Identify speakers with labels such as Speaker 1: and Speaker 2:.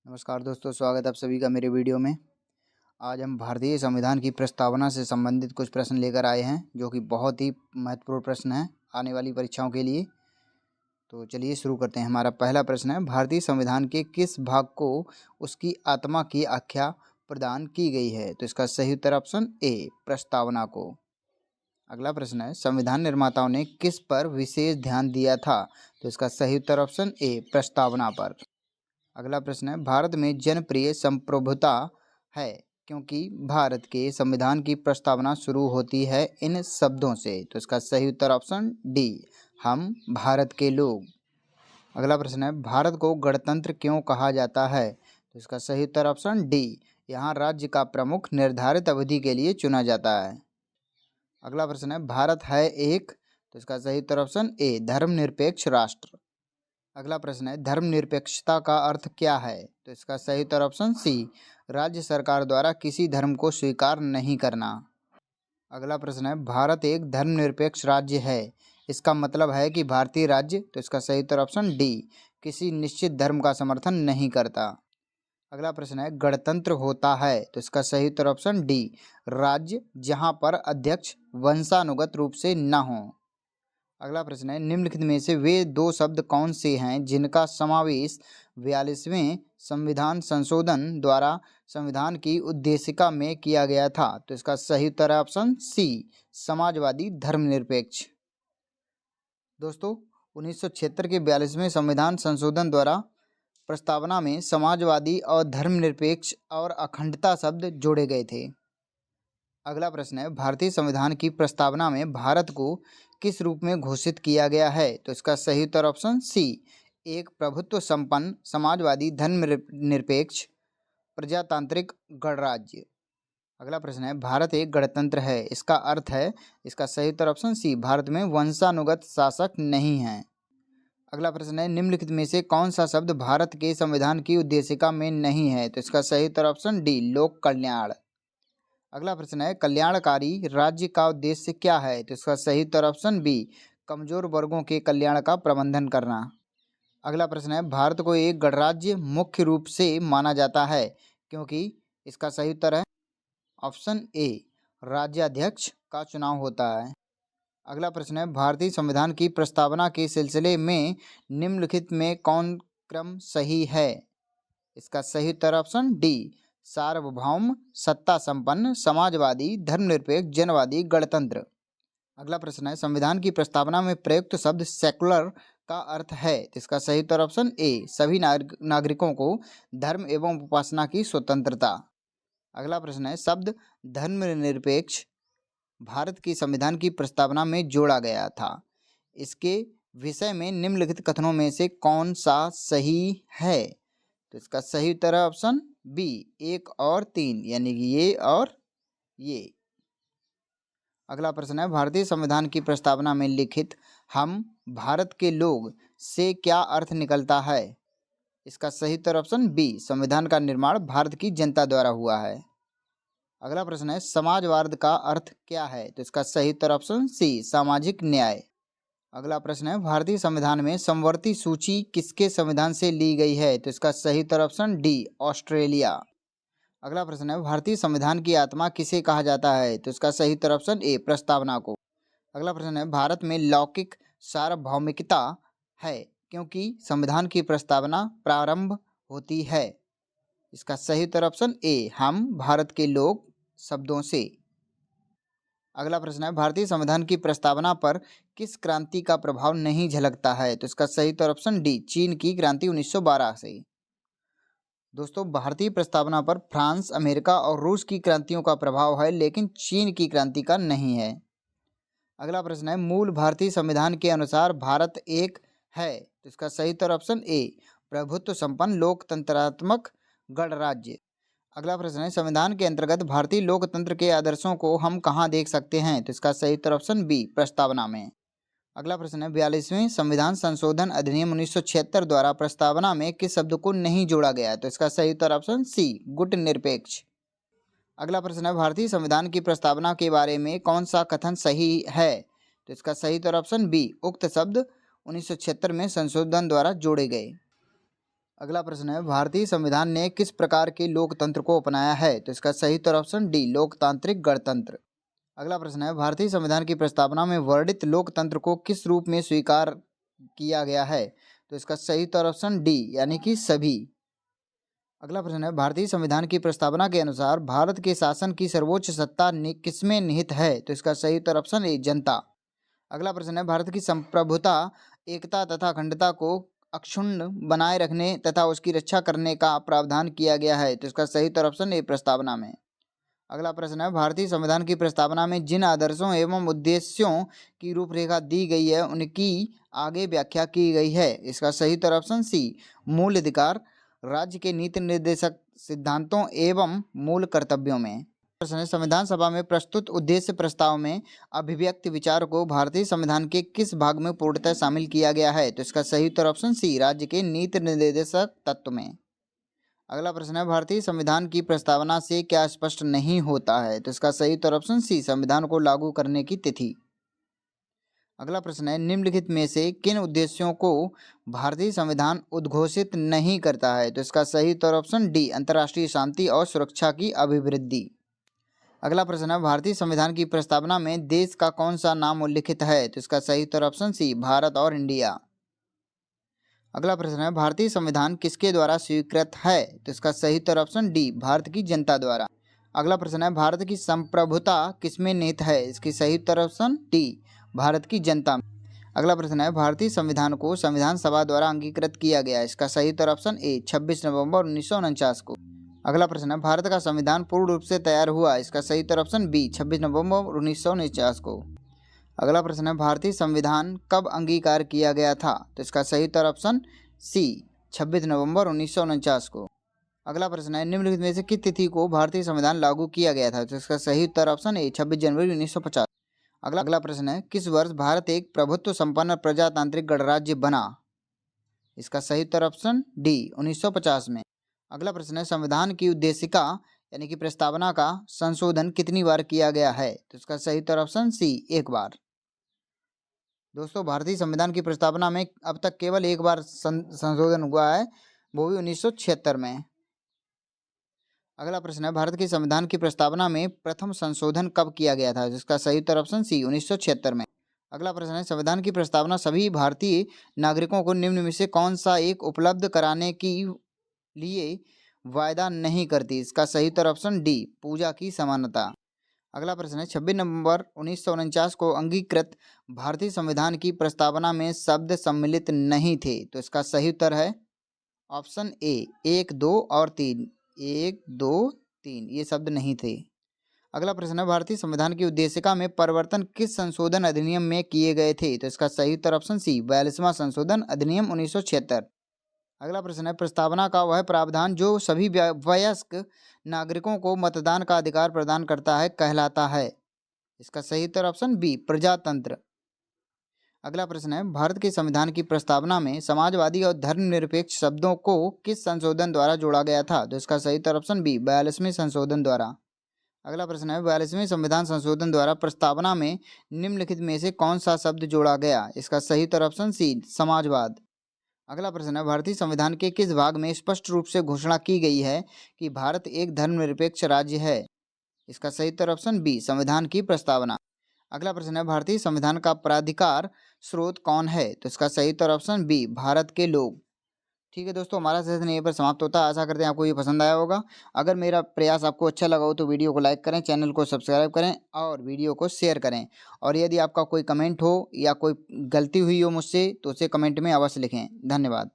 Speaker 1: नमस्कार दोस्तों, स्वागत है आप सभी का मेरे वीडियो में। आज हम भारतीय संविधान की प्रस्तावना से संबंधित कुछ प्रश्न लेकर आए हैं, जो कि बहुत ही महत्वपूर्ण प्रश्न हैं आने वाली परीक्षाओं के लिए। तो चलिए शुरू करते हैं। हमारा पहला प्रश्न है, भारतीय संविधान के किस भाग को उसकी आत्मा की आख्या प्रदान की गई है? तो इसका सही उत्तर ऑप्शन ए, प्रस्तावना को। अगला प्रश्न है, संविधान निर्माताओं ने किस पर विशेष ध्यान दिया था? तो इसका सही उत्तर ऑप्शन ए, प्रस्तावना पर। अगला प्रश्न है, भारत में जनप्रिय संप्रभुता है क्योंकि भारत के संविधान की प्रस्तावना शुरू होती है इन शब्दों से। तो इसका सही उत्तर ऑप्शन डी, हम भारत के लोग। अगला प्रश्न है, भारत को गणतंत्र क्यों कहा जाता है? तो इसका सही उत्तर ऑप्शन डी, यहाँ राज्य का प्रमुख निर्धारित अवधि के लिए चुना जाता है। अगला प्रश्न है, भारत है एक, तो इसका सही उत्तर ऑप्शन ए, धर्मनिरपेक्ष राष्ट्र। अगला प्रश्न है, धर्मनिरपेक्षता का अर्थ क्या है? तो इसका सही उत्तर ऑप्शन सी, राज्य सरकार द्वारा किसी धर्म को स्वीकार नहीं करना। अगला प्रश्न है, भारत एक धर्मनिरपेक्ष राज्य है, इसका मतलब है कि भारतीय राज्य, तो इसका सही उत्तर ऑप्शन डी, किसी निश्चित धर्म का समर्थन नहीं करता। अगला प्रश्न है, गणतंत्र होता है, तो इसका सही उत्तर ऑप्शन डी, राज्य जहां पर अध्यक्ष वंशानुगत रूप से न हो। अगला प्रश्न है, निम्नलिखित में से वे दो शब्द कौन से हैं जिनका समावेश 42वें संविधान संशोधन द्वारा संविधान की उद्देशिका में किया गया था? तो इसका सही उत्तर है ऑप्शन सी, समाजवादी धर्मनिरपेक्ष। दोस्तों, 1976 के 42वें संविधान संशोधन द्वारा प्रस्तावना में समाजवादी और धर्मनिरपेक्ष और अखंडता शब्द जोड़े गए थे। अगला प्रश्न है, भारतीय संविधान की प्रस्तावना में भारत को किस रूप में घोषित किया गया है? तो इसका सही उत्तर ऑप्शन सी, एक प्रभुत्व संपन्न समाजवादी धर्मनिरपेक्ष प्रजातांत्रिक गणराज्य। अगला प्रश्न है, भारत एक गणतंत्र है, इसका अर्थ है? इसका सही उत्तर ऑप्शन सी, भारत में वंशानुगत शासक नहीं है। अगला प्रश्न है, निम्नलिखित में से कौन सा शब्द भारत के संविधान की उद्देशिका में नहीं है? तो इसका सही उत्तर ऑप्शन डी, लोक कल्याण। अगला प्रश्न है, कल्याणकारी राज्य का उद्देश्य क्या है? तो इसका सही उत्तर ऑप्शन बी, कमजोर वर्गों के कल्याण का प्रबंधन करना। अगला प्रश्न है, भारत को एक गणराज्य मुख्य रूप से माना जाता है क्योंकि? इसका सही उत्तर है ऑप्शन ए, राज्याध्यक्ष का चुनाव होता है। अगला प्रश्न है, भारतीय संविधान की प्रस्तावना के सिलसिले में निम्नलिखित में कौन क्रम सही है? इसका सही उत्तर ऑप्शन डी, सार्वभौम सत्ता संपन्न समाजवादी धर्मनिरपेक्ष जनवादी गणतंत्र। अगला प्रश्न है, संविधान की प्रस्तावना में प्रयुक्त शब्द सेकुलर का अर्थ है? इसका सही उत्तर ऑप्शन ए, सभी नागरिकों को धर्म एवं उपासना की स्वतंत्रता। अगला प्रश्न है, शब्द धर्मनिरपेक्ष भारत की संविधान की प्रस्तावना में जोड़ा गया था, इसके विषय में निम्नलिखित कथनों में से कौन सा सही है? तो इसका सही उत्तर है ऑप्शन बी, 1 और 3, यानी कि ये और ये। अगला प्रश्न है, भारतीय संविधान की प्रस्तावना में लिखित हम भारत के लोग से क्या अर्थ निकलता है? इसका सही उत्तर ऑप्शन बी, संविधान का निर्माण भारत की जनता द्वारा हुआ है। अगला प्रश्न है, समाजवाद का अर्थ क्या है? तो इसका सही उत्तर ऑप्शन सी, सामाजिक न्याय। अगला प्रश्न है, भारतीय संविधान में समवर्ती सूची किसके संविधान से ली गई है? तो इसका सही उत्तर ऑप्शन डी, ऑस्ट्रेलिया। अगला प्रश्न है, भारतीय संविधान की आत्मा किसे कहा जाता है? तो इसका सही उत्तर ऑप्शन ए, प्रस्तावना को। अगला प्रश्न है, भारत में लौकिक सार्वभौमिकता है क्योंकि संविधान की प्रस्तावना प्रारंभ होती है। इसका सही उत्तर ऑप्शन ए, हम भारत के लोग शब्दों से। अगला प्रश्न है, भारतीय संविधान की प्रस्तावना पर किस क्रांति का प्रभाव नहीं झलकता है? तो इसका सही उत्तर ऑप्शन डी, चीन की क्रांति 1912 से। दोस्तों, भारतीय प्रस्तावना पर फ्रांस, अमेरिका और रूस की क्रांतियों का प्रभाव है, लेकिन चीन की क्रांति का नहीं है। अगला प्रश्न है, मूल भारतीय संविधान के अनुसार भारत एक है, तो इसका सही उत्तर ऑप्शन ए, प्रभुत्व संपन्न लोकतंत्रात्मक गणराज्य। अगला प्रश्न है, संविधान के अंतर्गत भारतीय लोकतंत्र के आदर्शों को हम कहाँ देख सकते हैं? तो इसका सही उत्तर ऑप्शन बी, प्रस्तावना में। अगला प्रश्न है, 42वें संविधान संशोधन अधिनियम 1976 द्वारा प्रस्तावना में किस शब्द को नहीं जोड़ा गया? तो इसका सही उत्तर ऑप्शन सी, गुटनिरपेक्ष। अगला प्रश्न है, भारतीय संविधान की प्रस्तावना के बारे में कौन सा कथन सही है? तो इसका सही उत्तर ऑप्शन बी, उक्त शब्द 1976 में संशोधन द्वारा जोड़े गए। अगला प्रश्न है, भारतीय संविधान ने किस प्रकार के लोकतंत्र को अपनाया है? तो इसका सही उत्तर ऑप्शन डी, लोकतांत्रिक गणतंत्र। अगला प्रश्न है, भारतीय संविधान की प्रस्तावना में वर्णित लोकतंत्र को किस रूप में स्वीकार किया गया है? तो इसका सही उत्तर ऑप्शन डी, यानी कि सभी। अगला प्रश्न है, भारतीय संविधान की प्रस्तावना के अनुसार भारत के शासन की सर्वोच्च सत्ता किसमें निहित है? तो इसका सही उत्तर ऑप्शन ए, जनता। अगला प्रश्न है, भारत की संप्रभुता, एकता तथा अखंडता को अक्षुण्ण बनाए रखने तथा उसकी रक्षा करने का प्रावधान किया गया है। तो इसका सही उत्तर ऑप्शन ए, प्रस्तावना में। अगला प्रश्न है, भारतीय संविधान की प्रस्तावना में जिन आदर्शों एवं उद्देश्यों की रूपरेखा दी गई है उनकी आगे व्याख्या की गई है। इसका सही उत्तर ऑप्शन सी, मूल अधिकार, राज्य के नीति निर्देशक सिद्धांतों एवं मूल कर्तव्यों में। प्रश्न है, संविधान सभा में प्रस्तुत उद्देश्य प्रस्ताव में अभिव्यक्त विचार को भारतीय संविधान के किस भाग में पूर्णतः शामिल किया गया है? तो इसका सही उत्तर ऑप्शन सी, राज्य के नीति निर्देशक तत्व में। अगला प्रश्न है, भारतीय संविधान की प्रस्तावना से क्या स्पष्ट नहीं होता है? तो इसका सही उत्तर ऑप्शन सी, संविधान को लागू करने की तिथि। अगला प्रश्न है, निम्नलिखित में से किन उद्देश्यों को भारतीय संविधान उद्घोषित नहीं करता है? तो इसका सही उत्तर ऑप्शन डी, अंतर्राष्ट्रीय शांति और सुरक्षा की अभिवृद्धि। अगला प्रश्न है, भारतीय संविधान की प्रस्तावना में देश का कौन सा नाम उल्लिखित है? तो इसका सही उत्तर ऑप्शन सी, भारत और इंडिया। अगला प्रश्न है, भारतीय संविधान किसके द्वारा स्वीकृत है? तो इसका सही उत्तर ऑप्शन डी, भारत की जनता द्वारा। अगला प्रश्न है, भारत की संप्रभुता किसमें निहित है? इसकी सही उत्तर ऑप्शन डी, भारत की जनता में। अगला प्रश्न है, भारतीय संविधान को संविधान सभा द्वारा अंगीकृत किया गया। इसका सही उत्तर ऑप्शन ए, 26 नवंबर 1949 को। अगला प्रश्न है, भारत का संविधान पूर्ण रूप से तैयार हुआ। इसका सही उत्तर ऑप्शन बी, 26 नवंबर 1949 को। अगला प्रश्न है, भारतीय संविधान कब अंगीकार किया गया था? तो इसका सही उत्तर ऑप्शन सी, 26 नवंबर 1949 को। अगला प्रश्न है, निम्नलिखित में से किस तिथि को भारतीय संविधान लागू किया गया था? तो इसका सही उत्तर ऑप्शन ए, 26 जनवरी 1950। अगला प्रश्न है, किस वर्ष भारत एक प्रभुत्व संपन्न प्रजातांत्रिक गणराज्य बना? इसका सही उत्तर ऑप्शन डी, 1950 में। अगला प्रश्न है, संविधान की उद्देशिका यानी कि प्रस्तावना का संशोधन कितनी बार किया गया है? तो इसका सही उत्तर ऑप्शन सी, एक बार। दोस्तों, भारतीय संविधान की प्रस्तावना में अब तक केवल एक बार संशोधन हुआ है, वो भी 1976 में। अगला प्रश्न है, भारत के संविधान की प्रस्तावना में प्रथम संशोधन कब किया गया था? जिसका सही उत्तर ऑप्शन सी, 1976 में। अगला प्रश्न है, संविधान की प्रस्तावना सभी भारतीय नागरिकों को निम्न में से कौन सा एक उपलब्ध कराने की लिए वायदा नहीं करती? इसका सही उत्तर ऑप्शन डी, पूजा की समानता। अगला प्रश्न है, 26 नवंबर 1949 को अंगीकृत भारतीय संविधान की प्रस्तावना में शब्द सम्मिलित नहीं थे। तो इसका सही उत्तर है ऑप्शन ए, 1, 2 और 3। 1, 2, 3 ये शब्द नहीं थे। अगला प्रश्न है, भारतीय संविधान की उद्देशिका में परिवर्तन किस संशोधन अधिनियम में किए गए थे? तो इसका सही उत्तर ऑप्शन सी, 42वां संशोधन अधिनियम 1976। अगला प्रश्न है, प्रस्तावना का वह प्रावधान जो सभी वयस्क नागरिकों को मतदान का अधिकार प्रदान करता है कहलाता है? इसका सही उत्तर ऑप्शन बी, प्रजातंत्र। अगला प्रश्न है, भारत के संविधान की प्रस्तावना में समाजवादी और धर्मनिरपेक्ष शब्दों को किस संशोधन द्वारा जोड़ा गया था? तो इसका सही उत्तर ऑप्शन बी, 42वें संशोधन द्वारा। अगला प्रश्न है, 42वें संविधान संशोधन द्वारा प्रस्तावना में निम्नलिखित में से कौन सा शब्द जोड़ा गया? इसका सही उत्तर ऑप्शन सी, समाजवाद। अगला प्रश्न है, भारतीय संविधान के किस भाग में स्पष्ट रूप से घोषणा की गई है कि भारत एक धर्मनिरपेक्ष राज्य है? इसका सही उत्तर ऑप्शन बी, संविधान की प्रस्तावना। अगला प्रश्न है, भारतीय संविधान का प्राधिकार स्रोत कौन है? तो इसका सही उत्तर ऑप्शन बी, भारत के लोग। ठीक है दोस्तों, हमारा सेशन यहीं पर समाप्त होता है। आशा करते हैं आपको ये पसंद आया होगा। अगर मेरा प्रयास आपको अच्छा लगा हो तो वीडियो को लाइक करें, चैनल को सब्सक्राइब करें और वीडियो को शेयर करें। और यदि आपका कोई कमेंट हो या कोई गलती हुई हो मुझसे तो उसे कमेंट में अवश्य लिखें। धन्यवाद।